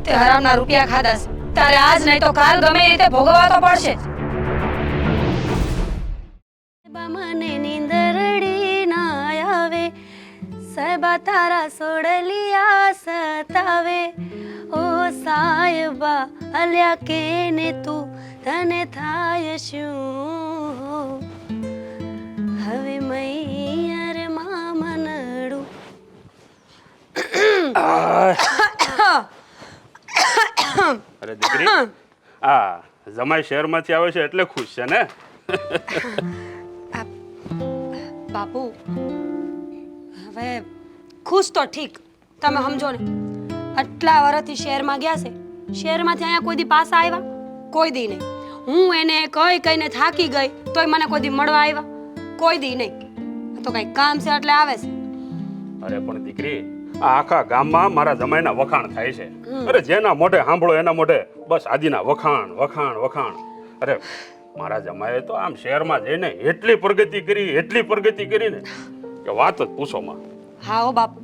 તે હરામના રૂપિયા ખાધા છે. તારે આજ નહીં તો કાલ ગમે એ રીતે ભોગવવા તો પડશે જ. મને નીંદરડી ના આવે, સાહેબા તારા સોડલિયા સતાવે. ઓ સાહેબા અલ્યા કેને તું તને થાય શું? હવે મૈયર મામનડું. અરે દીકરી, આ જમાઈ શહેરમાંથી આવે છે એટલે ખુશ છે ને? બાપુ હવે ખુશ તો ઠીક, તમે સમજો ને. આટલા વર્ષથી શહેરમાં ગયા છે, શહેરમાંથી અહીંયા કોઈ દી પાછા આવ્યા? કોઈ દી નહીં. હું એને કહીને થાકી ગઈ તોય મને કોઈ દી મળવા આવ્યા? કોઈ દી નહીં. આ તો કઈ કામ છે એટલે આવે છે. અરે પણ દીકરી, આ આખા ગામમાં મારા જમાઈના વખાણ થાય છે. અરે જેના મોઢે સાંભળો એના મોઢે બસ આદિના વખાણ વખાણ વખાણ. અરે મારા જમાઈએ તો આમ શહેરમાં જઈને એટલી પ્રગતિ કરી ને કે વાત જ પૂછો માં. હા હો બાપુ,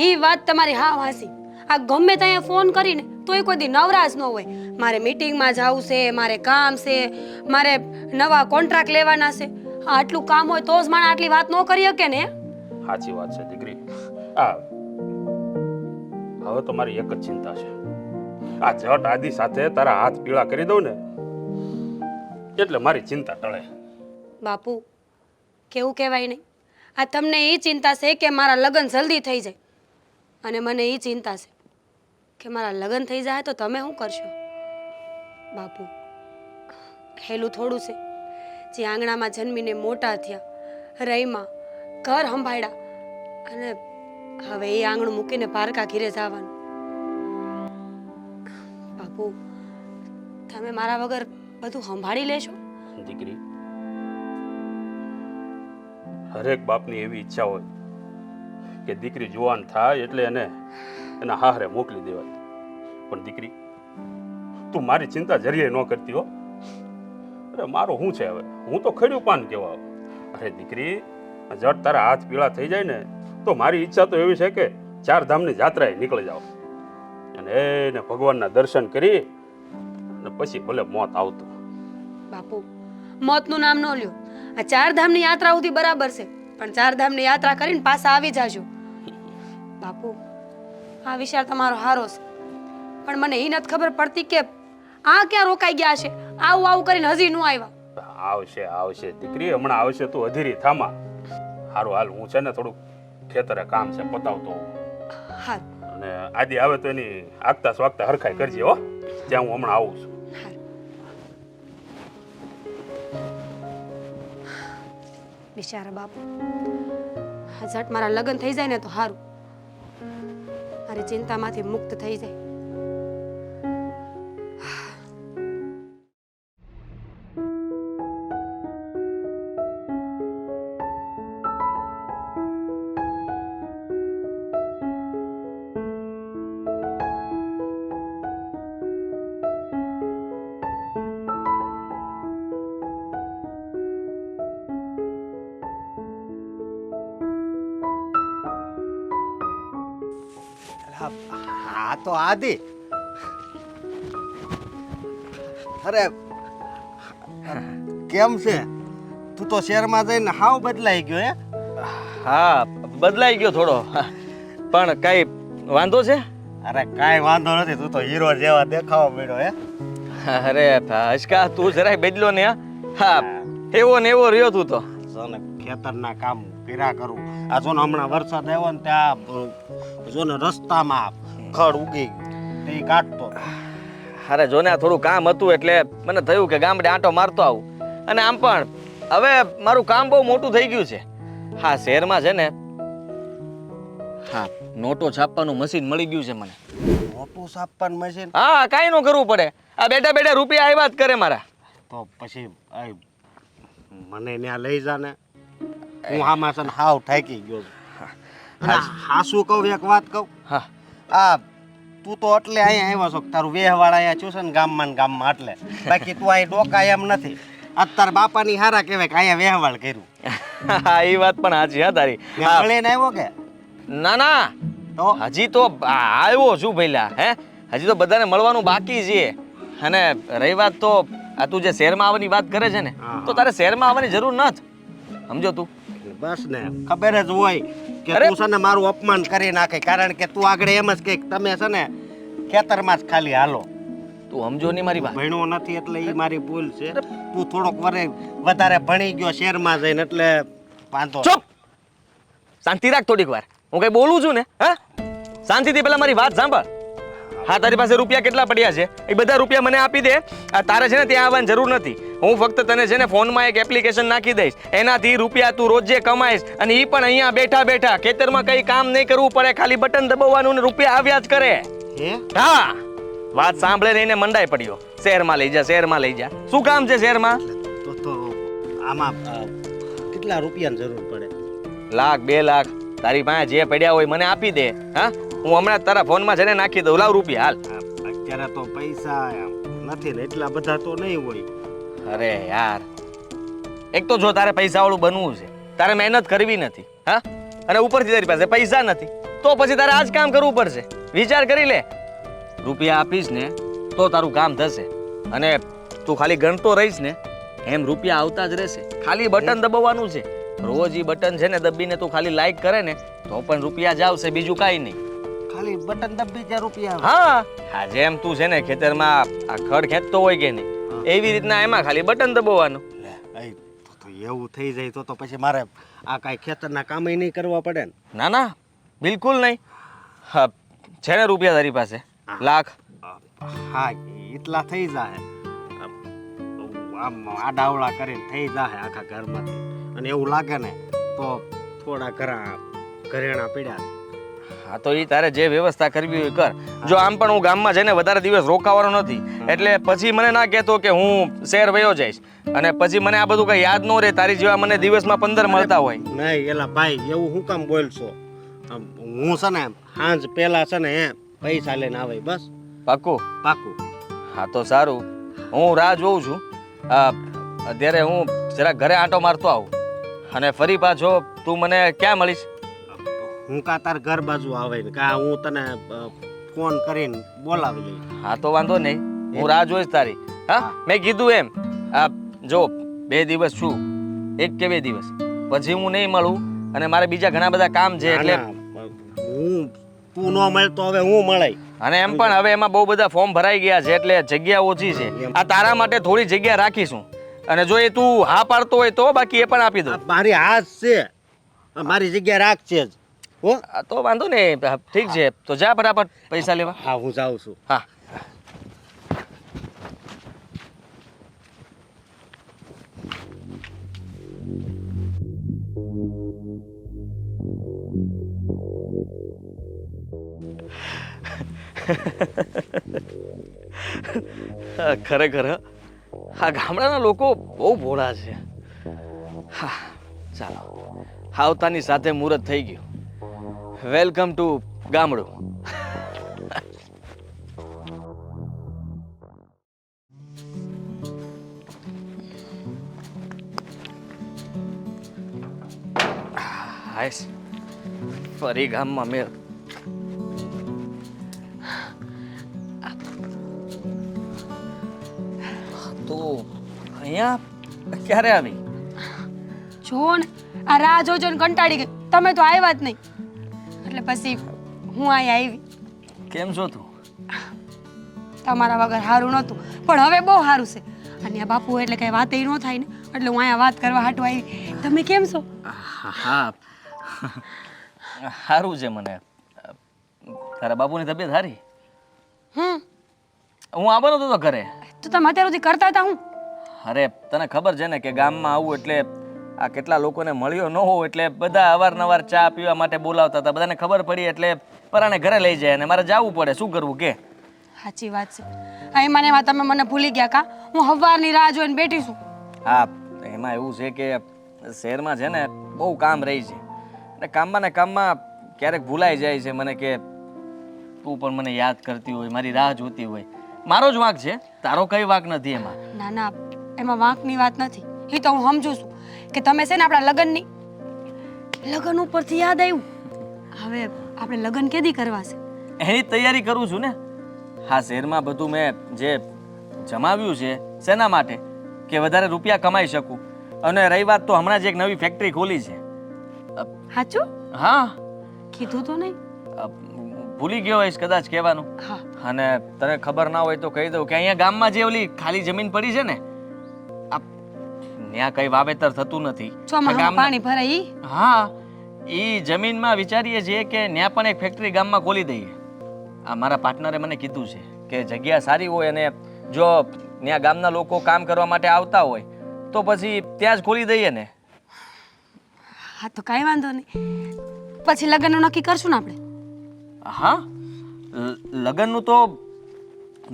એ વાત તમારી હા હાસી. આ ગમે ત્યાં ફોન કરીને તોય કોઈ દી નવરાજ ન હોય. મારે મીટિંગમાં જવું છે, મારે કામ છે, મારે નવા કોન્ટ્રાક્ટ લેવાના છે. આટલું કામ હોય તો જ માણસ આટલી વાત ન કરી શકે ને. સાચી વાત છે દીકરી. આ હવે તો મારી એક જ ચિંતા છે, આ જટ આદિ સાથે તારા હાથ પીળા કરી દઉં ને એટલે મારી ચિંતા ટળે. બાપુ કેવું કહેવાય નહીં, આ તમને એ ચિંતા છે કે મારા લગ્ન જલ્દી થઈ જાય, અને મને એ ચિંતા છે કે મારા લગ્ન થઈ જાય તો તમે શું કરશો? બાપુ હેલું થોડું છે, જે આંગણામાં જન્મીને મોટા થયા, રહીમાં ઘર સંભાળ્યા, અને હવે એ આંગણું મૂકીને પારકા ઘીરે જવાનું. બાપુ તમે મારા વગર બધું સંભાળી લેશો? દીકરી, હરેક બાપની એવી ઈચ્છા હોય કે દીકરી જુવાન થાય એટલે એને એના હાહરે મોકલી દેવાય. પણ દીકરી, તું મારી ચિંતા જરીએ ન કરતી હો. અરે મારો શું છે હવે, હું તો ખડ્યું પાન કહેવા. અરે દીકરી, જટ તારા હાથ પીળા થઈ જાય ને તો મારી ઈચ્છા તો એવી છે કે 4 ધામની જાત્રાએ નીકળી જાઓ અને એને ભગવાનના દર્શન કરી અને પછી ભલે મોત આવતું. બાપુ મોતનું નામ ન લ્યો. આ 4 ધામની યાત્રા સુધી બરાબર છે, પણ 4 ધામની યાત્રા કરીને પાછા આવી જાજો. બાપુ આ વિચાર તમારો હારો છે, પણ મને એ નથી ખબર પડતી કે આ ક્યાં રોકાઈ ગયા છે. આવું કરીને હજી ન આવ્યા. આવશે આવશે દીકરી, હમણાં આવશે. તું અધીરી થામા. હારું હાલ, હું છે ને થોડુંક ખેતરે કામ છે પતાવતો હોઉં. હા અને આદિ આવે તો એની આગતા સ્વાગતા હરખાઈ કરજે હો, ત્યાં હું હમણાં આવું છું. બિચારા બાપુ, ઝટ મારા લગ્ન થઈ જાય ને તો સારું, મારી ચિંતામાંથી મુક્ત થઈ જાય. હા તો આદિ, અરે કેમ છે તું? તો શહેરમાં જઈને હાવ બદલાઈ ગયો હે? હા બદલાઈ ગયો થોડો, પણ કઈ વાંધો છે? અરે કાંઈ વાંધો નથી, તું તો હીરો જેવા દેખાવા મળ્યો હે. અરે હસકા, તું જરાય બદલો ને. હા એવો ને એવો રહ્યો તું તો. જો ને ખેતરના કામ કર્યા કરું. આ જો ને હમણાં વરસાદ આવ્યો ને ત્યાં જો ને રસ્તામાં ખડ ઉગી ગયું, તે કાઢતો. અરે જો ને આ થોડું કામ હતું એટલે મને થયું કે ગામડે આંટો મારતો આવું. અને આમ પણ હવે મારું કામ બહુ મોટું થઈ ગયું છે. હા શહેરમાં છે ને, હા નોટો છાપવાનું મશીન મળી ગયું છે મને. મોટું છાપવાનું મશીન? હા કાંઈ ન કરવું પડે, આ બેઠા બેઠા રૂપિયા આવ્યા જ કરે મારા. તો પછી મને ત્યાં લઈ જા ને, હું આમાં છે ને હાવ થાકી ગયો છું. હા શું કહું, એક વાત કહું. હા આ તું તો એટલે અહીંયા આવ્યો છો, તારું વેહવાળા અહીંયા છું છે ને ગામમાં ને ગામમાં, એટલે બાકી તું અહીં ડોકાય એમ નથી. અત્યારે બાપાની હારા કહેવાય કે અહીંયા વેહવાળ કર્યું. એ વાત પણ સાચી હા તારી. મળીને આવ્યો કે ના ના, તો હજી તો આવ્યો છું ભઈલા. હે હજી તો બધાને મળવાનું બાકી છે. અને રહી વાત તો આ તું જે શહેરમાં આવવાની વાત કરે છે ને, તો તારે શહેરમાં આવવાની જરૂર નથી. સમજો તું? બસ ને ખબર જ હોય કે તું છે ને મારું અપમાન કરી નાખે, કારણ કે તું આગળ એમ જ કે તમે છે ને ખેતરમાં જ ખાલી હાલો. તું સમજો નહીં મારી વાત. ભણ્યો નથી એટલે એ મારી ભૂલ છે. તું થોડોક વધારે ભણી ગયો શહેરમાં જઈને એટલે વાંધો. ચૂપ! શાંતિ રાખ થોડીક વાર. હું કઈ બોલું છું ને? હા, શાંતિથી પેલા મારી વાત સાંભળ. હા, તારી પાસે રૂપિયા કેટલા પડ્યા છે એ બધા રૂપિયા મને આપી દે. આ તારે છે ને ત્યાં આવવાની જરૂર નથી. હું ફક્ત તને છે ને ફોનમાં એક એપ્લિકેશન નાખી દઈશ, એનાથી રૂપિયા તું રોજે કમાઈશ. અને એ પણ અહીંયા બેઠા બેઠા, ખેતરમાં કઈ કામ નહીં કરવું પડે, ખાલી બટન દબાવવાનું ને રૂપિયા આવ્યા જ કરે. હે? હા, વાત સાંભળે ને એને મંડાઈ પડ્યો. શહેરમાં લઈ જા, શહેરમાં લઈ જા. શું કામ છે શહેરમાં? તો આમાં કેટલા રૂપિયાની જરૂર પડે? લાખ, 2 લાખ તારી પાસે જે પડ્યા હોય મને આપી દે. હા, હું હમણાં તારા ફોનમાં છે ને નાખી દઉં. લાવ રૂપિયા હાલ. અત્યારે તો પૈસા નથી ને એટલા બધા તો નહીં હોય. અરે યાર, એક તો જો તારે પૈસા વાળું બનવું છે, તારે મહેનત કરવી નથી. હા, અને ઉપરથી તારી પાસે પૈસા નથી, તો પછી તારે આ જ કામ કરવું પડશે. વિચાર કરી લે. રૂપિયા આપીશ ને તો તારું કામ થશે. અને તું ખાલી ગણતો રહીશ ને એમ રૂપિયા આવતા જ રહેશે. ખાલી બટન દબાવવાનું છે. રોજ ઈ બટન છે ને દબીને તું ખાલી લાઈક કરે ને તો પણ રૂપિયા જ આવશે, બીજું કાંઈ નહીં. ખાલી બટન દબી ત્યાં રૂપિયા આવે. હા, હા, જેમ તું છે ને ખેતરમાં આ ખડ ખેંચતો હોય કે નહીં, એવી રીતના એમાં ખાલી બટન દબાવવાનું. તો એવું થઈ જાય તો પછી મારે આ કાંઈ ખેતરના કામે નહીં કરવા પડે ને? ના ના, બિલકુલ નહીં. હા, છે ને રૂપિયા તારી પાસે? લાખ? હા, એટલા થઈ જાય. આમ આડાવડા કરીને થઈ જાય આખા ઘરમાંથી. અને એવું લાગે ને તો થોડા ઘરેણા પડ્યા. હા, તો એ તારે જે વ્યવસ્થા કરવી હોય કર. જો આમ પણ હું ગામમાં જઈને વધારે દિવસ રોકાવાનો નથી, એટલે પછી મને ના કહેતો કે હું શહેર વયો જઈશ અને પછી મને આ બધું કઈ યાદ ન રહે. તારી જેવા મને દિવસમાં 15 મળતા હોય. નહીં એલા ભાઈ, એવું શું કામ બોલશો? હું છે ને સાંજ પહેલા છે ને પૈસા લઈને આવે. બસ પાક્કું? પાકું. હા, તો સારું. હું રાહ જોઉં છું. અત્યારે હું જરા ઘરે આંટો મારતો આવું અને ફરી પાછો તું મને ક્યાં મળીશ? હું કા તાર ઘર બાજુ આવે ને કા હું તને ફોન કરીને બોલાવી લઈ. હા, તો વાંધો નહીં. હું રાહ જોઈશ તારી. હા, મેં કીધું એમ. જો 2 દિવસ છું, 1 કે 2 દિવસ પછી હું નહીં મળું અને મારે બીજા ઘણા બધા કામ છે. એટલે હું તું ન મળે તો હવે હું મળાય. અને એમ પણ હવે એમાં બહુ બધા ફોર્મ ભરાઈ ગયા છે એટલે જગ્યા ઓછી છે. આ તારા માટે થોડી જગ્યા રાખીશું અને જો એ તું હા પાડતો હોય તો બાકી એ પણ આપી દઉં. મારી હાથ છે, મારી જગ્યા રાખશે જ. હો, તો વાંધો નહીં. ઠીક છે, તો જા ફટાફટ પૈસા લેવા. હા, હું જાઉં છું. હા. ખરેખર આ ગામડાના લોકો બહુ ભોળા છે. હા, ચાલો, આવતાની સાથે મુહૂર્ત થઈ ગયું. વેલકમ ટુ ગામડું. હાઈસ, ફરી ગામમાં મેળ. તું અહીંયા ક્યારે આવી? જુઓ ને, આ રાહ જોઈને કંટાળી ગઈ. તમે તો આવ્યા જ નહીં એટલે પછી હું અહીંયા આવી. કેમ છો તું? તમારા વગર સારું નહોતું, પણ હવે બહુ સારું છે. અને આ બાપુ એટલે કઈ વાત ન થાય ને, એટલે હું અહીંયા વાત કરવા હાટું આવી. તમે કેમ છો? હા, સારું છે મને. તારા બાપુની તબિયત સારી? હું આવવાનો હતો ઘરે. તો તમે અત્યાર સુધી કરતા હતા હું? અરે તને ખબર છે ને કે ગામમાં આવું એટલે આ કેટલા લોકોને મળ્યો ન હોવ એટલે બધા અવારનવાર ચા પીવા માટે બોલાવતા હતા. બધાને ખબર પડી એટલે પરાણે ઘરે લઈ જાય અને મારે જવું પડે. શું કરવું કે? સાચી વાત છે. આ એમાં ને એમાં તમે મને ભૂલી ગયા કા? હું સવારની રાહ જોઈને બેઠી છું. હા, એમાં એવું છે કે શહેરમાં છે ને બહુ કામ રહી છે અને કામમાં ને કામમાં ક્યારેક ભૂલાઈ જાય છે મને કે તું પણ મને યાદ કરતી હોય, મારી રાહ જોતી હોય. મારો જ વાંક છે, તારો કઈ વાંક નથી એમાં. ના ના, એમાં વાંકની વાત નથી. એ તો હું સમજુ છું કે તમે છે ને આપણા લગ્ન ઉપરથી યાદ આવ્યું. હવે આપણે લગ્ન કેદી કરવા છે? એની તૈયારી કરું છું ને. હા શહેરમાં બધું મેં જે જમાવ્યું છે શેના માટે કે વધારે રૂપિયા કમાઈ શકું. અને રહી વાત તો હમણાં જ એક નવી ફેક્ટરી ખોલી છે. સાચું હા કીધું તો નહીં. ભૂલી ગયો હોઈશ કદાચ કહેવાનું. હા અને તને ખબર ના હોય તો કહી દઉં કે અહીંયા ગામમાં જે ઓલી ખાલી જમીન પડી છે ને ત્યાં કઈ વાવેતર થતું નથી. ચોમાસામાં પાણી ભરાય ઈ? હા એ જમીનમાં વિચારીએ છીએ કે ત્યાં પણ એક ફેક્ટરી ગામમાં ખોલી દઈએ. આ મારા પાર્ટનરે મને કીધું છે કે જગ્યા સારી હોય અને જો ત્યાં ગામના લોકો કામ કરવા માટે આવતા હોય તો પછી ત્યાં જ ખોલી દઈએ ને. હા તો કાંઈ વાંધો નહીં. પછી લગ્નનું નક્કી કરશું ને આપણે. હા લગ્નનું તો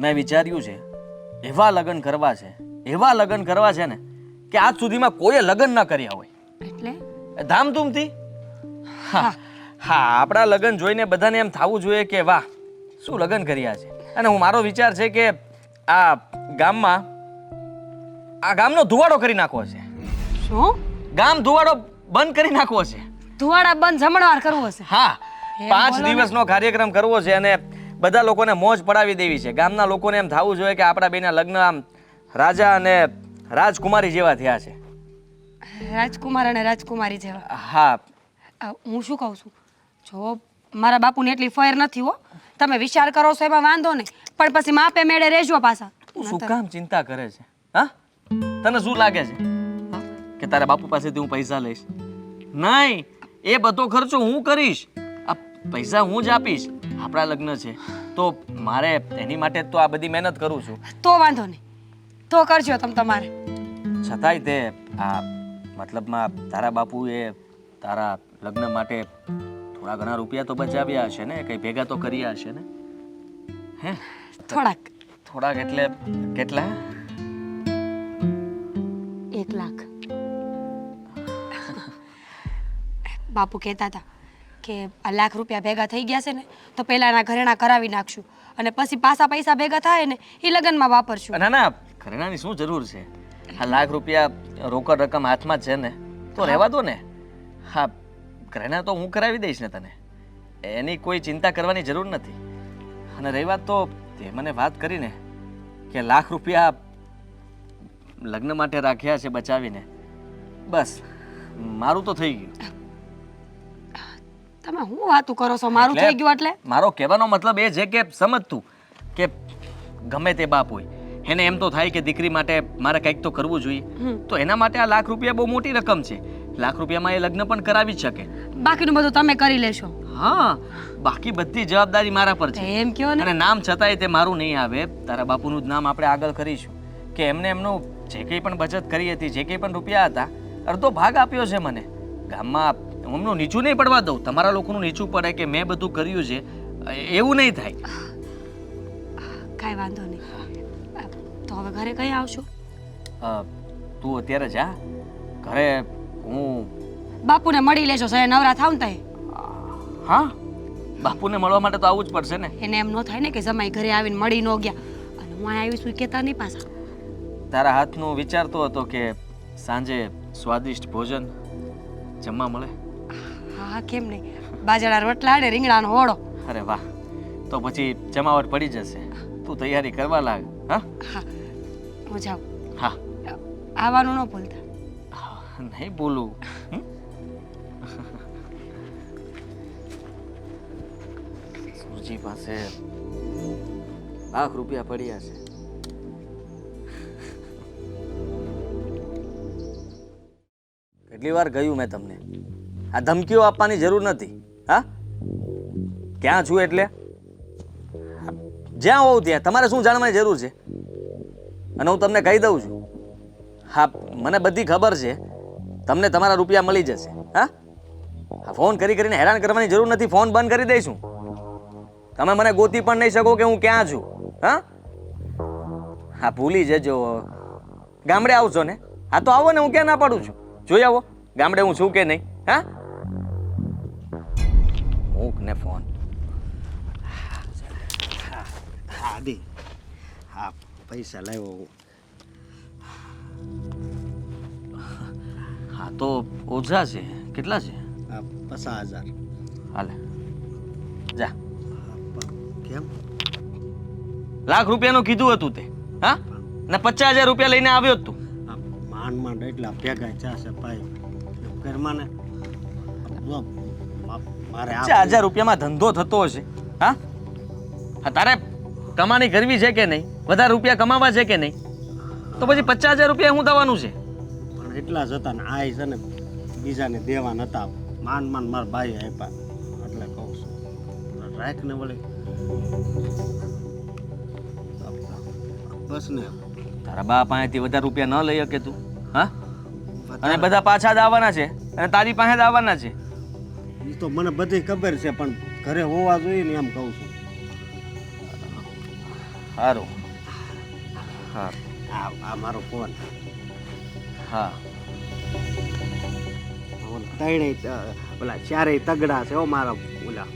મેં વિચાર્યું છે. એવા લગ્ન કરવા છે, એવા લગ્ન કરવા છે ને કે આજ સુધીમાં કોઈએ લગ્ન ન કર્યા હોય. એટલે ધામધૂમથી. હા હા આપણા લગ્ન જોઈને બધાને એમ થવું જોઈએ કે વાહ શું લગ્ન કર્યા છે. અને મારો વિચાર છે કે આ ગામમાં આ ગામનો ધુવાડો કરી નાખવો છે. શું? ગામ ધુવાડો બંધ કરી નાખવો છે. ધુવાડા બંધ જમણવાર કરવું હશે? હા એમ 5 બોલો ને. દિવસનો કાર્યક્રમ કરવો છે અને બધા લોકોને મોજ પડાવી દેવી છે. ગામના લોકોને એમ થવું જોઈએ કે આપણા બેના લગ્ન આમ રાજા અને રાજકુમારી જેવા થયા છે. રાજકુમાર અને રાજકુમારી જેવા. હા હું શું કહું છું, જો મારા બાપુને એટલી ફેર નથી હો. તમે વિચાર કરો છો એમાં વાંધો નહીં, પણ પછી માપે મેળે રહેજો પાછા. તું શું કામ ચિંતા કરે છે? હા તને શું લાગે છે કે તારા બાપુ પાસેથી હું પૈસા લઈશ? નહીં, એ બધો ખર્ચો હું કરીશ. આ પૈસા હું જ આપીશ. આપણા લગ્ન છે તો મારે એની માટે તો આ બધી મહેનત કરું છું. તો વાંધો નહીં, તો કરજો તમે તમારે. છતાંય તે આ મતલબમાં તારા બાપુએ તારા લગ્ન માટે થોડા ઘણા રૂપિયા તો બચાવ્યા હશે ને, કંઈ ભેગા તો કર્યા હશે ને? હે થોડાક. થોડાક એટલે કેટલા? 1 લાખ. બાપુ કહેતા હતા કે આ લાખ રૂપિયા ભેગા થઈ ગયા છે ને તો પહેલા એના ઘરેણા કરાવી નાખશું અને પછી પાછા પૈસા ભેગા થાય ને એ લગ્નમાં વાપરશું. ના ના ઘરેણાની શું જરૂર છે? આ લાખ રૂપિયા રોકડ રકમ હાથમાં જ છે ને તો રહેવા દો ને. હા ઘરેણા તો હું કરાવી દઈશ ને તને, એની કોઈ ચિંતા કરવાની જરૂર નથી. અને રહી વાત તો તે મને વાત કરીને કે લાખ રૂપિયા લગ્ન માટે રાખ્યા છે બચાવીને, બસ મારું તો થઈ ગયું. તમે શું વાતું કરો છો? મારું થઈ ગયું એટલે? મારો કહેવાનો મતલબ એ છે કે સમજતું કે ગમે તે બાપ હોય એને એમ તો થાય કે દીકરી માટે મારે કંઈક તો કરવું જોઈએ. તો એના માટે આ લાખ રૂપિયા બહુ મોટી રકમ છે. લાખ રૂપિયામાં એ લગ્ન પણ કરાવી જ શકે. બાકીનું બધું તમે કરી લેશો. હા બાકી બધી જવાબદારી મારા પર છે. એમ કયો ને. અને નામ છતાંય તે મારું નહીં આવે. તારા બાપુનું જ નામ આપણે આગળ કરીશું કે એમને એમનું જે કંઈ પણ બચત કરી હતી, જે કંઈ પણ રૂપિયા હતા, અડધો ભાગ આપ્યો છે મને. ગામમાં એમનું નીચું નહીં પડવા દઉં. તમારા લોકોનું નીચું પડે કે મેં બધું કર્યું છે એવું નહીં થાય. કાંઈ વાંધો નહીં. તો હવે ઘરે કઈ આવશો? તું અત્યારે જા ઘરે. હું બાપુને મળી લેશો સાહેબ, નવરા થાવ ને તાય. હા બાપુને મળવા માટે તો આવવું જ પડશે ને. એને એમ ન થાય ને કે જમાઈ ઘરે આવીને મળી ન ગયા અને હું અહીં આવીશું કહેતા નહીં પાછા. તારા હાથનું વિચારતો હતો કે સાંજે સ્વાદિષ્ટ ભોજન જમવા મળે. હા કેમ નહીં, બાજરાના રોટલા અને રીંગણાનો ઓળો. અરે વાહ, તો પછી જમાવટ પડી જશે. તું તૈયારી કરવા લાગ. હા હા હું જાઉં. હા આવવાનું ન ભૂલતા. નહીં બોલું. સુરજી પાસે લાખ રૂપિયા પડ્યા છે. કેટલી વાર કહ્યું મેં તમને, આ ધમકીઓ આપવાની જરૂર નથી. હા ક્યાં છું એટલે જ્યાં હોઉં ત્યાં તમારે શું જાણવાની જરૂર છે? અને હું તમને કહી દઉં છું, હા મને બધી ખબર છે. તમને તમારા રૂપિયા મળી જશે. હા ફોન કરી કરીને હેરાન કરવાની જરૂર નથી. ફોન બંધ કરી દઈશું. તમે મને ગોતી પણ નહીં શકો કે હું ક્યાં છું. હા હા ભૂલી જજો. ગામડે આવશો ને? હા તો આવો ને, હું ક્યાં ના પાડું છું. જોઈ આવો ગામડે હું છું કે નહીં. હા મૂક ને ફોન. હા દી, હા પૈસા લાવ્યો. હા તો ઓછા છે. કેટલા છે? 50,000. હાલે જા. કેમ? લાખ રૂપિયાનું કીધું હતું તે, હા? ને 50,000 રૂપિયા લઈને આવ્યો જ તું. આ માંડ માંડ એટલા ભેગા થયા ભાઈ ઘરમાં ને જો, મારે આ 50,000 રૂપિયામાં ધંધો થતો હશે, હા? હા, તારે કમાણી કરવી છે કે નહીં? વધારે રૂપિયા કમાવા છે કે નહીં? તો પછી 50,000 રૂપિયા શું થવાનું છે? પણ એટલા જ હતા ને આ છે ને બીજાને દેવા નતા, માંડ માંડ મારા ભાઈ આપ્યા એટલે કહું છું રાખ ને વળી બસ ને. તારા બા પાસેથી વધારે રૂપિયા ન લઈ શકે તું, હા? અને બધા પાછા જ આવવાના છે અને તારી પાસે જ આવવાના છે. એ તો મને બધી ખબર છે પણ ઘરે હોવા જોઈએ ને એમ કહું છું. સારું, હા આ મારો ફોન હા. ત્રણેય ઓલા ચારેય તગડા છે હો મારા. ઓલા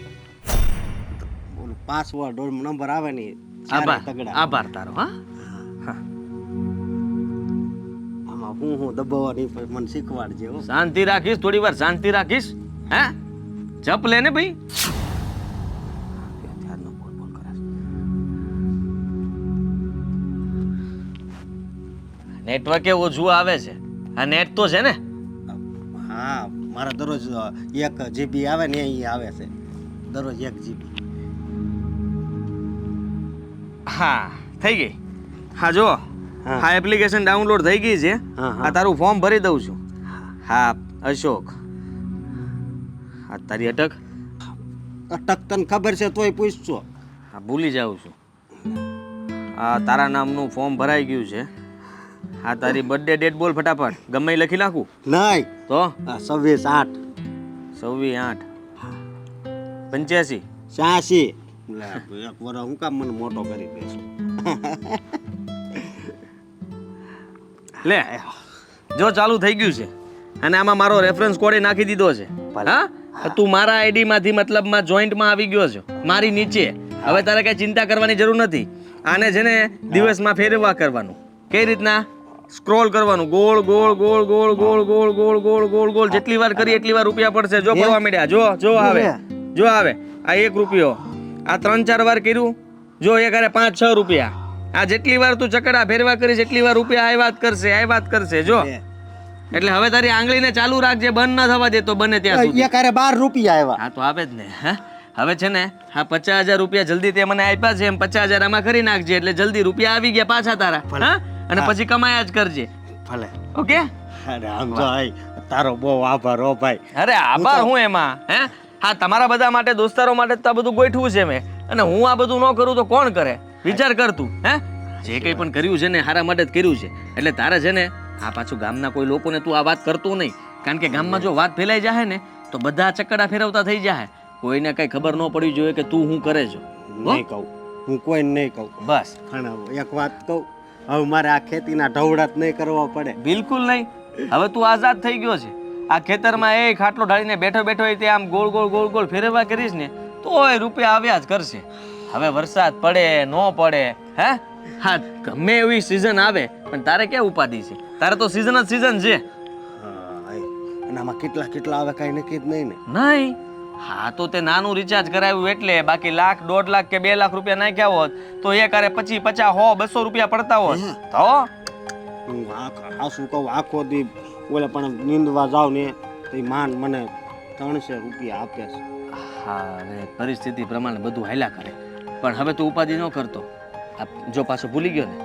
ઓલું પાસવર્ડ નંબર આવે ને ચારેય તગડા. આભાર તારો, હા? આમાં હું દબાવવાની મને શીખવાડજે હો. શાંતિ રાખીશ, થોડી વાર શાંતિ રાખીશ, હે? જપ લે ને ભાઈ. નેટવર્ક એ ઓછું આવે છે. આ નેટ તો છે ને? હા મારા દરરોજ 1 GB આવે ને એ આવે છે દરરોજ 1 GB. હા થઈ ગઈ. હા જો, હા એપ્લિકેશન ડાઉનલોડ થઈ ગઈ છે. આ તારું ફોર્મ ભરી દઉં છું. હા અશોક, હા તારી અટક? અટક તને ખબર છે તોય પૂછશો? હા ભૂલી જાઉં છું. આ તારા નામનું ફોર્મ ભરાઈ ગયું છે. હા તારી બર્થડે ડેટ બોલ ફટાફટ, ગમે એ લખી નાખું નહીં તો? 26/8 26/8 85. એક વાર હું કામ મને મોટો કરી દેશો? લે જો ચાલુ થઈ ગયું છે અને આમાં મારો રેફરન્સ કોડ નાખી દીધો છે. હા તું મારા આઈડી માંથી મતલબમાં જોઈન્ટમાં આવી ગયો છો, મારી નીચે. હવે તારે કઈ ચિંતા કરવાની જરૂર નથી. આને છે ને દિવસમાં ફેરવા કરવાનું. કઈ રીતના? સ્ક્રોલ કરવાનું, ગોળ ગોળ ગોળ ગોળ ગોળ ગોળ ગોળ ગોળ ગોળ ગોળ. જેટલી વાર કરી એટલી વાર રૂપિયા પડશે. જો પડવા માંડ્યા, જો જો આવે, જો આવે. આ 1 રૂપિયો, આ 3-4 વાર કર્યું, જો એક હારે 5-6 રૂપિયા. આ જેટલી વાર તું ચકડા ફેરવા કરીશ એટલી વાર રૂપિયા આવ્યા જ કરશે. જો એટલે હવે તારી આંગળીને ચાલુ રાખજે, બંધ ન થવા દે તો બને ત્યાં સુધી. એક હારે 12 રૂપિયા આવ્યા. હા તો આવે જ ને. હા હવે છે ને હા 50,000 રૂપિયા જલ્દી તે મને આપ્યા છે, એમ 50,000 આમાં કરી નાખજે એટલે જલ્દી રૂપિયા આવી ગયા પાછા તારા. હા અને પછી કમાયા જ કરજે. ભલે. ઓકે? અરે આમ જો આય તારો બહુ આભાર હો ભાઈ. અરે આભાર હું એમાં, હે? હા તમારા બધા માટે, દોસ્તારો માટે તો આ બધું ગોઠવું છે મેં, અને હું આ બધું ન કરું તો કોણ કરે? વિચાર કર તું. હે જે કંઈ પણ કર્યું છે ને હારા માટે જ કર્યું છે. એટલે તારે છે ને આ પાછું ગામના કોઈ લોકોને તું આ વાત કરતો નહીં, કારણ કે ગામમાં જો વાત ફેલાઈ જાય ને તો બધા ચકડા ફેરવતા થઈ જાય. કોઈને કઈ ખબર ન પડવી જોઈએ કે તું શું કરે છો. નહીં કહું, હું કોઈને નહીં કહું. બસ પણ એક વાત કહું, હવે મારે આ ખેતીના ઢવડાત નહીં કરવા પડે. બિલકુલ નહીં. હવે તું આઝાદ થઈ ગયો છે. આ ખેતરમાં એ ખાટલો ઢાળીને બેઠો બેઠો તે આમ ગોળ ગોળ ગોળ ગોળ ફેરવવા કરીશ ને તોય રૂપિયા આવ્યા જ કરશે. હવે વરસાદ પડે ન પડે, હે? હા ગમે એવી સિઝન આવે પણ તારે ક્યાં ઉપાધિ છે? તારે તો સિઝન જ સિઝન છે. અને આમાં કેટલા કેટલા આવે કઈ નક્કી જ નહીં ને? નહીં. હા તો તે નાનું રિચાર્જ કરાવ્યું એટલે, બાકી 1 લાખ 1.5 લાખ કે 2 લાખ રૂપિયા નાખ્યા હોત તો એક હારે 25 50 100 200 રૂપિયા પડતા હોત તો. હું શું કહું, આખો દી ઓલે પણ નીંદવા જાવ ને તો માન મને 300 રૂપિયા આપે છે. હા હવે પરિસ્થિતિ પ્રમાણે બધું હાલ્યા કરે, પણ હવે તું ઉપાધિ ન કરતો. જો પાછો ભૂલી ગયો ને,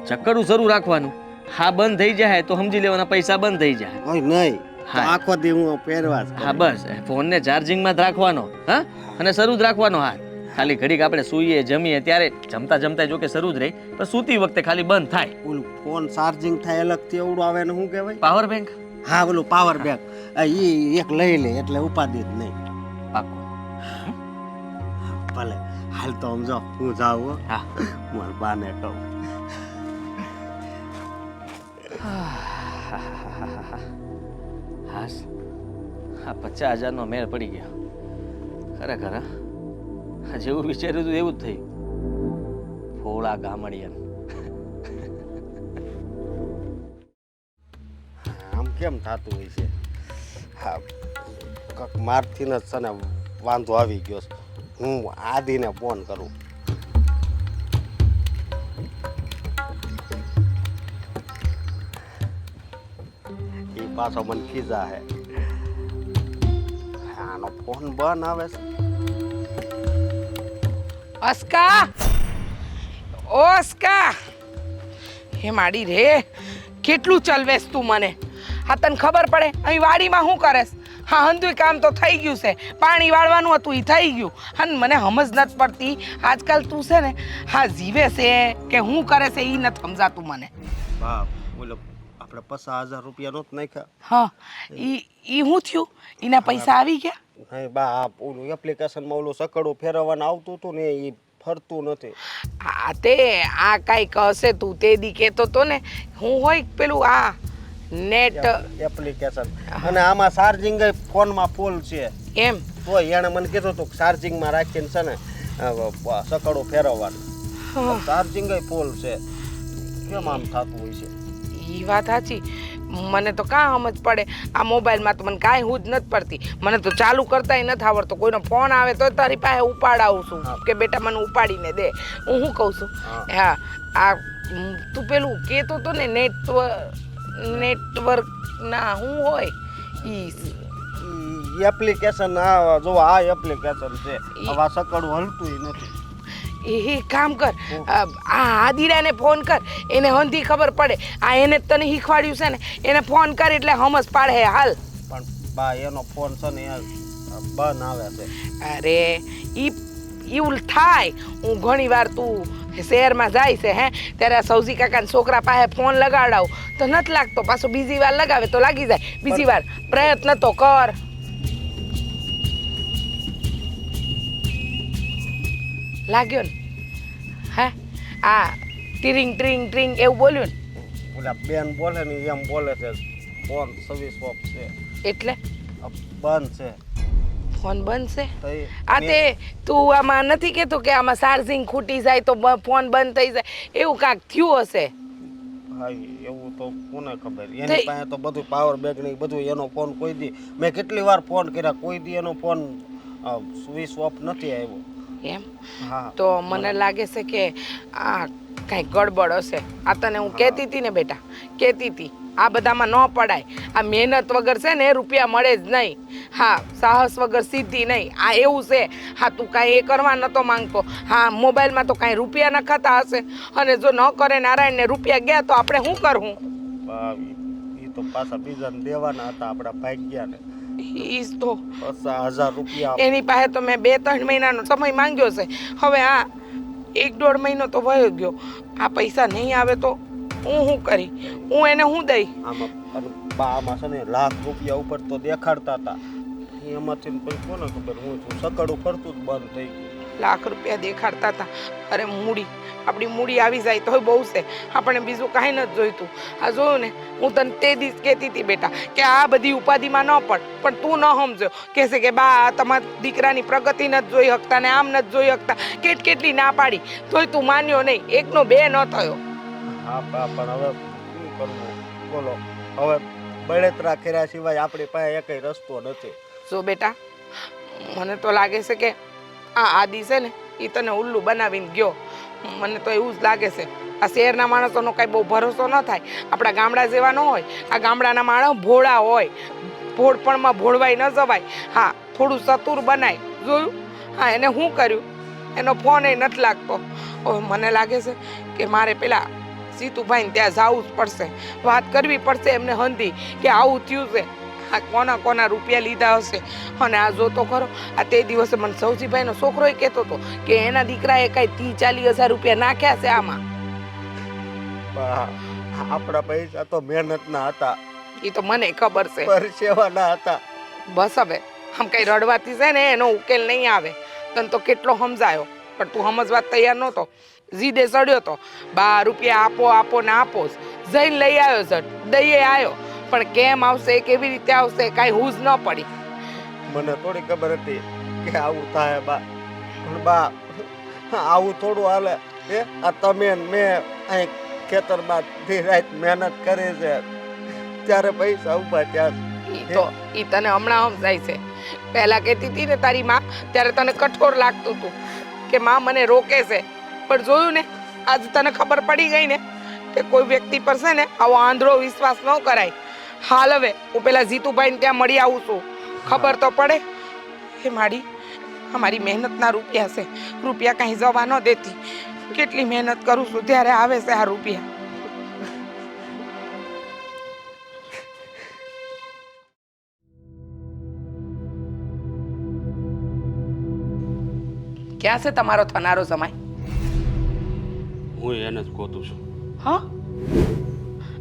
ચક્કરું શરૂ રાખવાનું. હા બંધ થઈ જાય તો સમજી લેવાના પૈસા બંધ થઈ જાય. ઓય નહીં, આખો દી હું પહેરવા જ. હા બસ ફોનને ચાર્જિંગમાં જ રાખવાનો, હા, અને શરૂ જ રાખવાનો. હા ખાલી ઘડીક આપણે સૂઈએ જમીએ ત્યારે, જમતા જમતા જો કે શરૂ જ રહી, પણ સૂતી વખતે ખાલી બંધ થાય. ઓલું ફોન ચાર્જિંગ થાય અલગથી એવડું આવે ને શું કહેવાય? Power bank. હા ઓલું પાવર બેંક, ઈ એક લઈ લે એટલે ઉપાધિ જ નહીં. પાક્કું. ભલે હાલ તો સમજો હું જાઉં. હા મારા બાને કહું. હાસ આ 50,000 નો મેળ પડી ગયો ખરેખર. હા જેવું વિચાર્યું હતું એવું જ થયું. ફોળા ગામડિયા. આમ કેમ થતું હોય છે? હા કાંક મારથી જ છે ને વાંધો આવી ગયો છે. હું આદિને ફોન કરું. પાછો મને ખીજા હે આનો ફોન બંધ આવે છે. અસ્કા ઓ અસ્કા હે માડી રે કેટલું ચલવેસ તું મને હા તને ખબર પડે અહીં વાડીમાં શું કરેસ હા હંધુય કામ તો થઈ ગયું છે પાણી વાળવાનું હતું એ થઈ ગયું અને મને સમજ નથી પડતી આજકાલ તું છે ને હા જીવે છે કે શું કરે છે એ નથી સમજાતું મને બાપ બોલો આપણે 50,000 રૂપિયા નહોત નાખ્યા. હા ઈ શું થયું એના પૈસા આવી ગયા હા બા આ ઓલું એપ્લિકેશનમાં ઓલું સકડું ફેરવવાનું આવતું હતું ને એ ફરતું નથી. આ તે આ કાંઈક હશે તું તે દી કહેતો તો ને હું હોય પેલું આ નેટ એપ્લિકેશન અને આમાં ચાર્જિંગ ફોનમાં ફૂલ છે એમ તો એણે મને કીધું હતું ચાર્જિંગમાં રાખીને છે ને સકડું ફેરવવાનું ચાર્જિંગ ફૂલ છે કેમ આમ થતું હોય છે. એ વાત સાચી મને તો કાં સમજ પડે આ મોબાઈલમાં તો મને કાંઈ હું જ નથી પડતી મને તો ચાલુ કરતાય નથી આવડતો કોઈનો ફોન આવે તો તારી પાસે ઉપાડાવું છું કે બેટા મને ઉપાડીને દે હું શું કહું છું હા આ તું પેલું કહેતો તો ને નેટવર્ક ના શું હોય ઈ એપ્લિકેશન આ જો આ એપ્લિકેશન છે હવે આ સકડું હલતું નથી. એ કામ કર આ આદિરાને ફોન કર એને હંધી ખબર પડે આ એને તને શીખવાડ્યું છે ને એને ફોન કર એટલે સમજ પાડે હાલ પણ બા એનો ફોન છે ને બંધ આવે છે. અરે એવું થાય હું ઘણી વાર તું શહેરમાં જાય છે હે ત્યારે સૌજી કાકાના છોકરા પાસે ફોન લગાડાવું તો નથી લાગતો પાછો બીજી વાર લગાવે તો લાગી જાય બીજી વાર પ્રયત્ન તો કર લાગ્યો ને હે આ ટીરિંગ ટ્રિંગ ટ્રિંગ એવું બોલ્યું ને ઓલા બેન બોલે ને એમ બોલે છે ફોન સર્વિસ ઓફ છે એટલે બંધ છે ફોન બંધ છે તો એ આ તે તું આમાં નથી કહેતો કે આમાં ચાર્જિંગ ખૂટી જાય તો ફોન બંધ થઈ જાય એવું કાંઈક થયું હશે હા એવું તો કોને ખબર એની પાસે તો બધું પાવર બેગ ને બધું એનો ફોન કોઈ દી મેં કેટલી વાર ફોન કર્યા કોઈ દી એનો ફોન સ્વિચ ઓફ નથી આવ્યો એમ હા તો મને લાગે છે કે આ કાંઈ ગડબડ હશે આ તને હું કહેતી હતી ને બેટા કહેતી હતી આ બધામાં ન પડાય આ મહેનત વગર છે ને રૂપિયા મળે જ નહીં હા સાહસ વગર સિદ્ધિ નહીં આ એવું છે હા તું કાંઈ એ કરવા નહોતો માંગતો હા મોબાઈલમાં તો કાંઈ રૂપિયા ન ખાતા હશે અને જો ન કરે નારાયણને રૂપિયા ગયા તો આપણે શું કરવું એ તો પાછા બીજાને દેવાના હતા આપણા ભાગ્યા ને ઈજ તો 50,000 રૂપિયા એની પાસે તો મેં 2-3 મહિનાનો સમય માંગ્યો છે હવે આ 1-1.5 મહિનો તો વયો ગયો આ પૈસા નહીં આવે તો હું શું કરી હું એને શું દઈ આમાં છે ને લાખ રૂપિયા ઉપર તો દેખાડતા હતા એમાંથી પછી કોને ખબર હું છું સકડું ફરતું જ બંધ થઈ ગયું. લાખ રૂપિયા દેખાડતા હતા અરે મૂડી આપણી મૂડી આવી જાય તો બહુ છે આપણે બીજું કાંઈ નથી જોઈતું આ જોયું ને હું તને તે દિવસ કહેતી હતી બેટા કે આ બધી ઉપાધિમાં ન પડ પણ તું ન સમજો કહેશે કે બા તમારા દીકરાની પ્રગતિ નથી જોઈ શકતા ને આમ નથી જોઈ શકતા કેટલી ના પાડી તોય તું માન્યો નહીં 1નો 2 ન થયો હા બા પણ હવે શું કરવું બોલો હવે બળેતરા કર્યા સિવાય આપણી પાસે એકય રસ્તો નથી. જો બેટા મને તો લાગે છે કે આ આદિ છે ને એ તને ઉલ્લુ બનાવીને ગયો મને તો એવું જ લાગે છે આ શહેરના માણસોનો કાંઈ બહુ ભરોસો ન થાય આપણા ગામડા જેવા ન હોય આ ગામડાના માણસ ભોળા હોય ભોળપણમાં ભોળવાઈ ન જવાય હા થોડું ચતુર બનાય જોયું હા એને શું કર્યું એનો ફોન એ નથી લાગતો હવે મને લાગે છે કે મારે પેલા સીતુભાઈને ત્યાં જવું જ પડશે વાત કરવી પડશે એમને હંધી કે આવું થયું છે આ કોના રૂપિયા લીધા હશે અને આ જોતો ખરો આ તે દિવસે મને સૌજીભાઈનો છોકરો કહેતો હતો કે એના દીકરાએ કાંઈ 30-40 હજાર રૂપિયા નાખ્યા છે આમાં આપણા પૈસા તો મહેનતના હતા એ તો મને ખબર છે પરસેવાના હતા. બસ હવે આમ કઈ રડવાથી છે ને એનો ઉકેલ નહીં આવે તને તો કેટલો સમજાયો પણ તું સમજવા તૈયાર નહોતો જીદે સડ્યો તો 12 રૂપિયા આપો ને આપો જઈને લઈ આવ્યો છે દઈએ આવ્યો પણ કેમ આવશે કેવી રીતે આવશે કાંઈ હૂજ ન પડી મને થોડી ખબર હતી કે આવું થાય બા પણ બા આવું થોડું હાલે હે આ તમે મેં અહીં ખેતરમાં દી રાત મહેનત કરી છે ત્યારે પૈસા ઉભા ત્યાં ઈ તને હમણાં સમજાય છે પહેલા કહેતી હતી ને તારી માં ત્યારે તને કઠોર લાગતું હતું કે માં મને રોકે છે પણ જોયું ને આજે તને ખબર પડી ગઈ ને કે કોઈ વ્યક્તિ પર છે ને આવો આંધળો વિશ્વાસ ન કરાય હાલ હવે હું પેલા જીતુભાઈને ત્યાં મળી આવું છું, ખબર તો પડે. હે માડી, અમારી મહેનતના રૂપિયા છે, રૂપિયા કાંઈ જવા ન દેતી. કેટલી મહેનત કરું છું ત્યારે આવે છે આ રૂપિયા. ક્યાં છે તમારો થનારો જમાઈ? હું એને જ ગોતું છું. હા,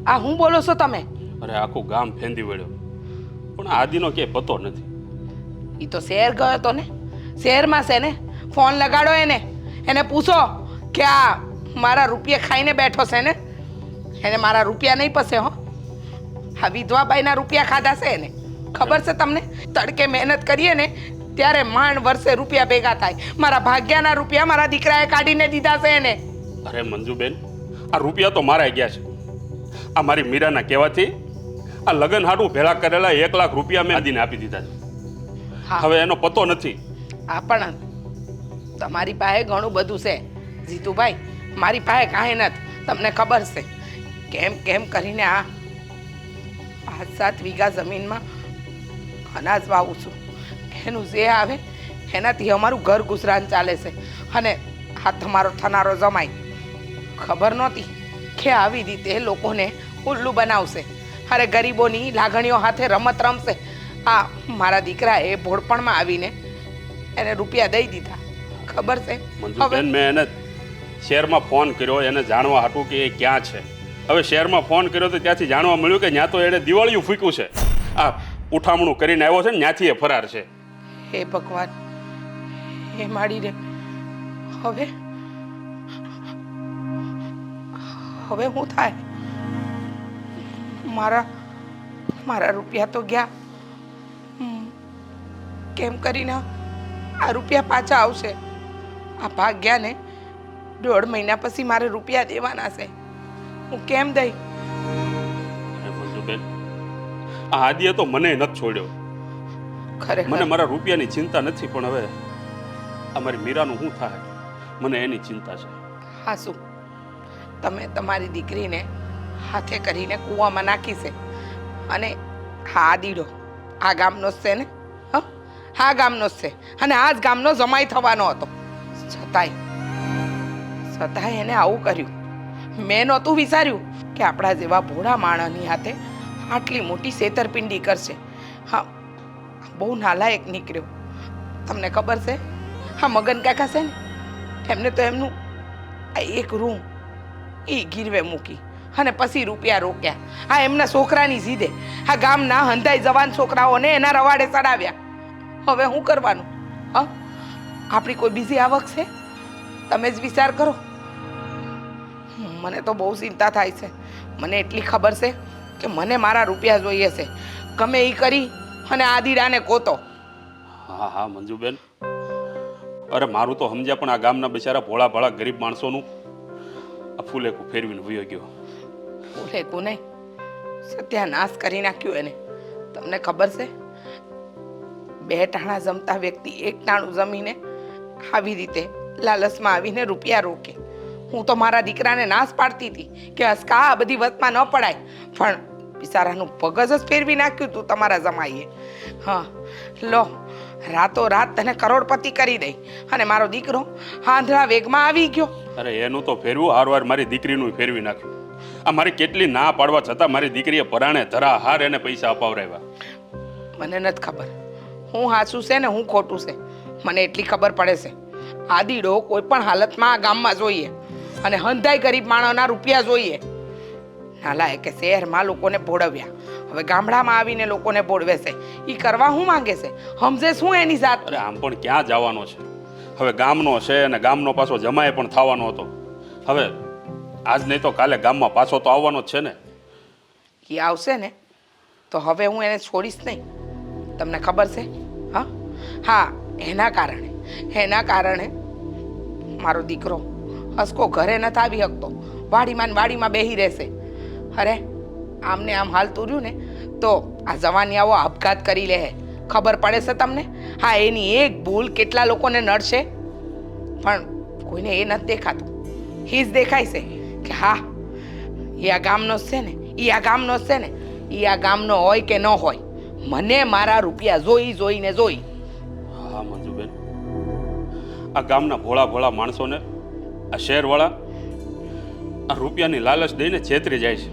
આ હું બોલો છો તમે? અરે આખું ગામ ફેંદી વળ્યો, પણ આ આદિનો ક્યાંય પતો નથી. ઈ તો શહેર ગયો તો ને, શહેરમાં છે ને. ફોન લગાડો એને પૂછો કે આ મારા રૂપિયા ખાઈને બેઠો છે ને. એને મારા રૂપિયા નહીં પસે હો. આ વિધવાબાઈના રૂપિયા ખાધા છે એને ખબર છે તમને? તડકે મહેનત કરીએ ને ત્યારે માંડ વર્ષે રૂપિયા ભેગા થાય. મારા ભાગ્યાના રૂપિયા મારા દીકરાએ કાઢીને દીધા છે એને. અરે મંજુબેન, આ રૂપિયા તો મારા ગયા છે. આ મારી મીરાના કહેવાથી આ લગન હાટું ભેળા કરેલા 1 લાખ રૂપિયા મેં આદિને આપી દીધા છે. હા, હવે એનો પતો નથી. આ પણ તમારી પાસે ઘણું બધું છે જીતુભાઈ, મારી પાસે કાંઈ નથી. તમને ખબર છે કેમ કેમ કરીને આ 5-7 વીઘા જમીનમાં અનાજ વાવું છું. એનું જે આવે એનાથી અમારું ઘર ગુજરાન ચાલે છે. અને આ તમારો થનારો જમાઈ ખબર નહોતી કે આવી રીતે લોકોને ઉલ્લુ બનાવશે. અરે ગરીબોની લાગણીઓ હાથે રમત રમશે. આ મારા દીકરાએ ભોળપણમાં આવીને એને રૂપિયા દઈ દીધા. ખબર છે? મંજુબેન, મેં એને શહેરમાં ફોન કર્યો એને જાણવા હાટું કે એ ક્યાં છે. હવે શહેરમાં ફોન કર્યો તો ત્યાંથી જાણવા મળ્યું કે ત્યાં તો એણે દિવાળીયું ફૂક્યું છે. આ ઉઠામણું કરીને આવ્યો છે ને ત્યાંથી એ ફરાર છે. હે ભગવાન, હે માડી રે, હવે હવે શું થાય? મારા રૂપિયા તો ગયા. કેમ કરીને આ રૂપિયા પાછા આવશે? આ ભાગ્યાને 1.5 મહિના પછી મારે રૂપિયા દેવાના છે. હું કેમ દઈ? અરે મંજુબેન, આ આદિએ તો મને નથી છોડ્યો. ખરેખર મને મારા રૂપિયાની ચિંતા નથી, પણ હવે અમારી મીરાનું શું થાય મને એની ચિંતા છે. હા, શું તમે તમારી દીકરીને હાથે કરીને કૂવામાં નાખી છે? અને હા, આદીડો આ ગામનો જ છે ને? હા, ગામનો જ છે. અને આ જ ગામનો જમાઈ થવાનો હતો. છતાંય એને આવું કર્યું. મેં નહોતું વિચાર્યું કે આપણા જેવા ભોળા માણસની હાથે આટલી મોટી છેતરપિંડી કરશે. હા, બહુ નાલાયક નીકળ્યો. તમને ખબર છે હા મગન કાકા છે ને, એમને તો એમનું આ એક રૂમ એ ગીરવે મૂકી અને પછી રૂપિયા રોક્યા. આ એમના છોકરાની સીધે આ ગામના હંધાઈ જવાન છોકરાઓને એના રવાડે ચડાવ્યા. હવે શું કરવાનું? હા, આપણી કોઈ બીજી આવક છે? તમે જ વિચાર કરો. મને તો બહુ ચિંતા થાય છે. મને એટલી ખબર છે કે મને મારા રૂપિયા જોઈએ છે. ગમે એ કરી અને આદિરાને કોતો. હા હા મંજુબેન, અરે મારું તો સમજ્યા, પણ આ ગામના બિચારા ભોળા ભાળા ગરીબ માણસોનું આ ફૂલેકું ફેરવીને વયો ગયો. ફૂલેકું નહીં, સત્યાનાશ કરી નાખ્યું એને. તમને ખબર છે 2 ટાણા જમતા વ્યક્તિ 1 ટાણું જમીને આવી રીતે લાલચમાં આવીને રૂપિયા રોકે. હું તો મારા દીકરાને નાશ પાડતી હતી કે અસ્કા આ બધી વસ્તુમાં ન પડાય, પણ બિચારાનું પગજ જ ફેરવી નાખ્યું તું તમારા જમાઈએ. હા, લો રાતોરાત તને કરોડપતિ કરી દઈ અને મારો દીકરો આંધળા વેગમાં આવી ગયો. અરે એનું તો ફેરવું હારવાર મારી દીકરીનું ફેરવી નાખ્યું. આ મારી કેટલી ના પાડવા છતાં મારી દીકરીએ પરાણે ધરા હાર એને પૈસા અપાવરાવ્યા. મને નથી ખબર હું સાચું છે ને હું ખોટું છે. મને એટલી ખબર પડે છે આદીડો કોઈ પણ હાલતમાં આ ગામમાં જોઈએ અને હંધાઈ ગરીબ માણસના રૂપિયા જોઈએ. નાલાયક કે શહેરમાં લોકોને ભોળવ્યા, હવે ગામડામાં આવીને લોકોને ભોળવે છે. એ કરવા શું માંગે છે? સમજે શું એની જાત? અરે આમ પણ ક્યાં જવાનો છે? હવે ગામનો છે અને ગામનો પાછો જમાય પણ થવાનો હતો. હવે આજ નહીં તો કાલે ગામમાં પાછો તો આવવાનો જ છે ને. એ આવશે ને તો હવે હું એને છોડીશ નહીં. તમને ખબર છે? હા હા, એના કારણે મારો દીકરો હસકો ઘરે નથી આવી શકતો. વાડીમાં બેહી રહેશે. અરે આમને આમ હાલતું રહ્યું ને તો આ જવાનિયાઓ આપઘાત કરી લે. ખબર પડે છે તમને? હા, એની એક ભૂલ કેટલા લોકોને નડશે, પણ કોઈને એ નથી દેખાતું. એ જ દેખાય છે કે હા એ આ ગામનો જ છે ને, એ આ ગામનો જ છે ને, એ આ ગામનો હોય કે ન હોય, મને મારા રૂપિયા જોઈને જોઈ. હા મંજુબેન, આ ગામના ભોળા ભોળા માણસોને આ શહેરવાળા આ રૂપિયાની લાલચ દઈને છેતરી જાય છે.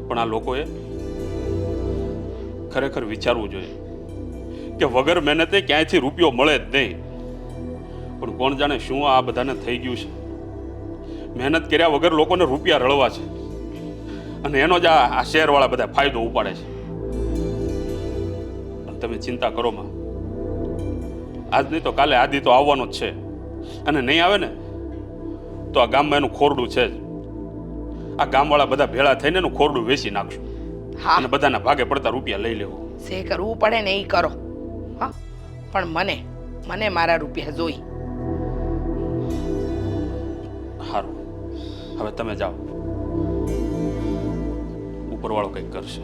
પણ આ લોકોએ ખરેખર વિચારવું જોઈએ કે વગર મહેનતે ક્યાંયથી રૂપિયો મળે જ નહીં. પણ કોણ જાણે શું આ બધાને થઈ ગયું છે. મહેનત કર્યા વગર લોકોને રૂપિયા રળવા છે અને એનો જ આ શહેરવાળા બધા ફાયદો ઉપાડે છે. પણ તમે ચિંતા કરો માં, આજ નહીં તો કાલે આદિ તો આવવાનો જ છે અને નહીં આવે ને તો આ ગામમાં એનું ખોરડું છે જ. આ ગામવાળા બધા ભેળા થઈને એનું ખોરડું વેચી નાખશું હા, અને બધાના ભાગે પડતા રૂપિયા લઈ લેવું. જે કરવું પડે ને એ કરો. હા, પણ મને મારા રૂપિયા જોઈ. સારું, હવે તમે જાઓ, ઉપરવાળો કંઈક કરશે.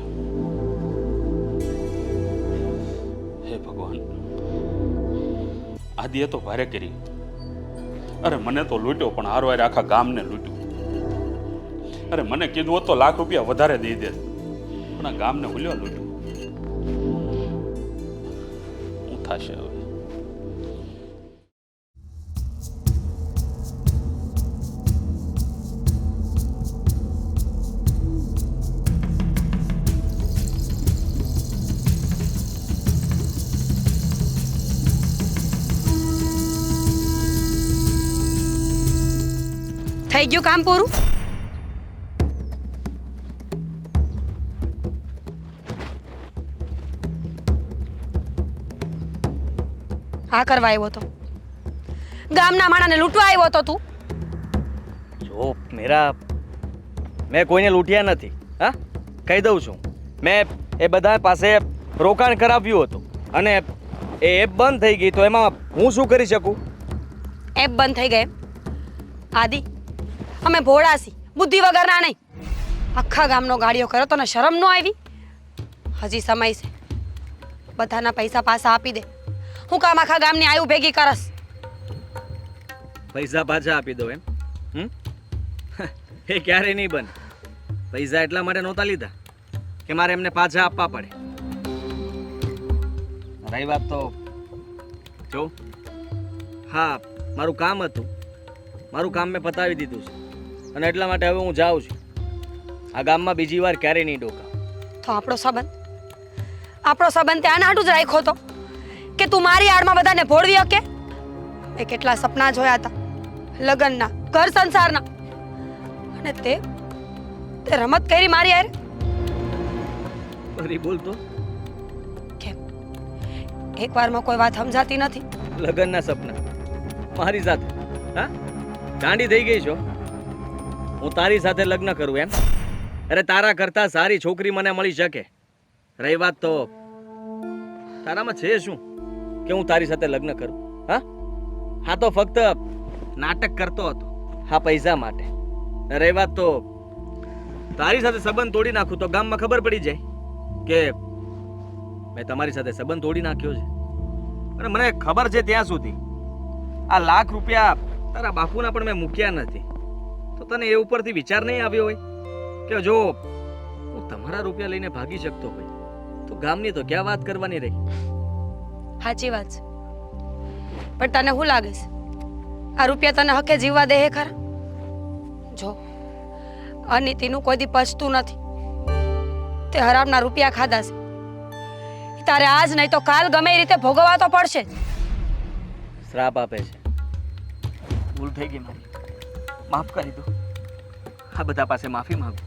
હે ભગવાન, આદિએ તો ભારે કરી. અરે મને તો લૂંટ્યો, પણ હારવારે આખા ગામને લૂંટ્યું. અરે મને કીધું હોત તો લાખ રૂપિયા વધારે દઈ દે, પણ આ ગામને ભૂલ્યો લૂંટ્યું. શું થશે હવે? થઈ ગયું કામ પૂરું? આ કરવા આવ્યો તો? ગામના માણાને લૂંટવા આવ્યો તો તું? જો મેરા, મેં કોઈને લૂંટ્યા નથી. હા, કહી દઉં છું, મેં એ બધા પાસે રોકાણ કરાવ્યું હતું અને એ એપ બંધ થઈ ગઈ, તો એમાં હું શું કરી શકું? એપ બંધ થઈ ગઈ? આદિ, અમે ભોળા છી, બુદ્ધિ વગરના નહીં. આખા ગામનો ગાડીઓ કર્યો તને શરમ ન આવી? હજી સમય છે, બધાના પૈસા પાછા આપી દે. હું કામ આખા ગામની આયુ ભેગી કરસ? પૈસા પાછા આપી દો એમ? એ ક્યારે નહીં બને. પૈસા એટલા માટે નહોતા લીધા કે મારે એમને પાછા આપવા પડે. રહી વાત તો જો, હા, મારું કામ હતું, મારું કામ મેં પતાવી દીધું છે અને એટલા માટે હવે હું જાઉં છું. આ ગામમાં બીજી વાર ક્યારે નહીં ડોકા. તો આપણો સંબંધ ત્યાં નાટું જ રાખ્યો તો કે તું મારી આડમાં બધાને ભોળવી શકે? મેં કેટલા સપના જોયા હતા, લગ્નના, ઘર સંસારના, અને તે રમત કરી મારી યાર. ફરી બોલ તો. કેમ એકવારમાં કોઈ વાત સમજાતી નથી? લગ્નના સપના મારી સાથે? હા, ગાંડી થઈ ગઈ છો? હું તારી સાથે લગ્ન કરું એમ? અરે તારા કરતા સારી છોકરી મને મળી શકે. રહી વાત તો તારામાં છે શું કે હું તારી સાથે લગ્ન કરું? હા, હા, તો ફક્ત નાટક કરતો હતો, હા, પૈસા માટે. રહી વાત તો તારી સાથે સંબંધ તોડી નાખું તો ગામમાં ખબર પડી જાય કે મેં તમારી સાથે સંબંધ તોડી નાખ્યો છે. અને મને ખબર છે ત્યાં સુધી આ લાખ રૂપિયા તારા બાપુના પણ મેં મૂક્યા નથી. તો તને એ ઉપરથી વિચાર નહીં આવ્યો હોય કે જો હું તમારા રૂપિયા લઈને ભાગી શકતો હોય તો ગામની તો ક્યાં વાત કરવાની રહી? સાચી વાત છે, પણ તને શું લાગે છે આ રૂપિયા તને હકે જીવવા દે હે ખરા? જો અનિતિનું કોઈ દી પચતું નથી. તે હરામના રૂપિયા ખાધા છે, તારે આજ નહીં તો કાલ ગમે એ રીતે ભોગવવા તો પડશે જ. શ્રાપ આપે છે. ભૂલ થઈ ગઈ મારી, માફ કરી દો. આ બધા પાસે માફી માંગુ.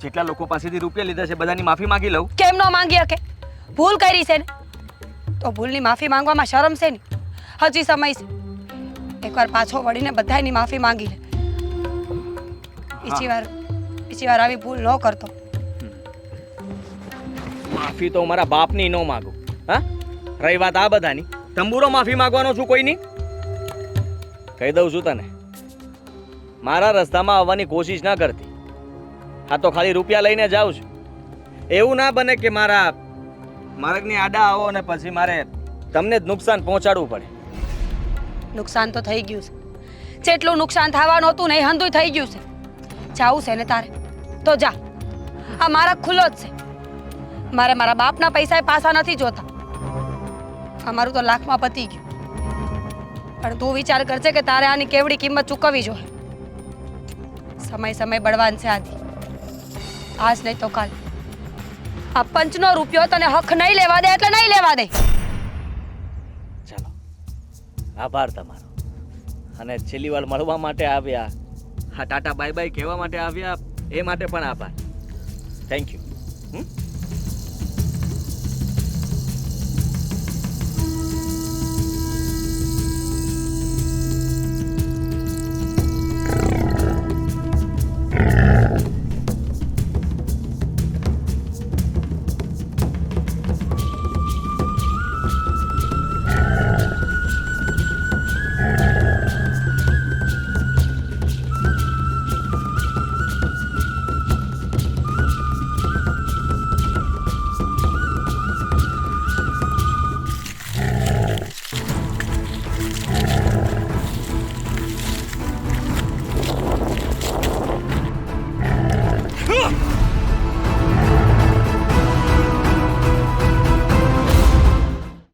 જેટલા લોકો પાસેથી રૂપિયા લીધા છે બધાની માફી માંગી લઉં. કેમ ન માંગી શકે? ભૂલ કરી છે ને તો ભૂલની માફી માંગવામાં શરમ છે ને? હજી સમય છે, એકવાર પાછો વળીને બધાની માફી માંગી લે. બીજી વાર આવી ભૂલ ન કરતો. માફી તો મારા બાપની ન માંગુ. હા, રહી વાત આ બધાની, તંબુરો માફી માંગવાનો છું કોઈની? કહી દઉં છું તને, મારા રસ્તામાં આવવાની કોશિશ ના કરતી. હા, તો ખાલી રૂપિયા લઈને જાઉં છું. એવું ના બને કે મારા માર્ગની આડા આવો અને પછી મારે તમને જ નુકસાન પહોંચાડવું પડે. નુકસાન તો થઈ ગયું છે, જેટલું નુકસાન થવાનું હતું ને એ હંધુય થઈ ગયું છે. જાવું છે ને તારે તો જા, આ મારા ખુલ્લો જ છે. મારે મારા બાપના પૈસા પાછા નથી જોતા. અમારું તો લાખમાં પતી ગયું. પણ તું વિચાર કરજે કે તારે આની કેવડી કિંમત ચૂકવવી જોઈએ. સમય બળવાન છે આદિ. આજ નહીં તો કાલ આ પંચનો રૂપિયો તને હક નહીં લેવા દે એટલે નહીં લેવા દે. ચાલો, આભાર તમારો. અને છેલ્લી વાર મળવા માટે આવ્યા, હા ટાટા બાય બાય કહેવા માટે આવ્યા, એ માટે પણ આભાર. Thank you.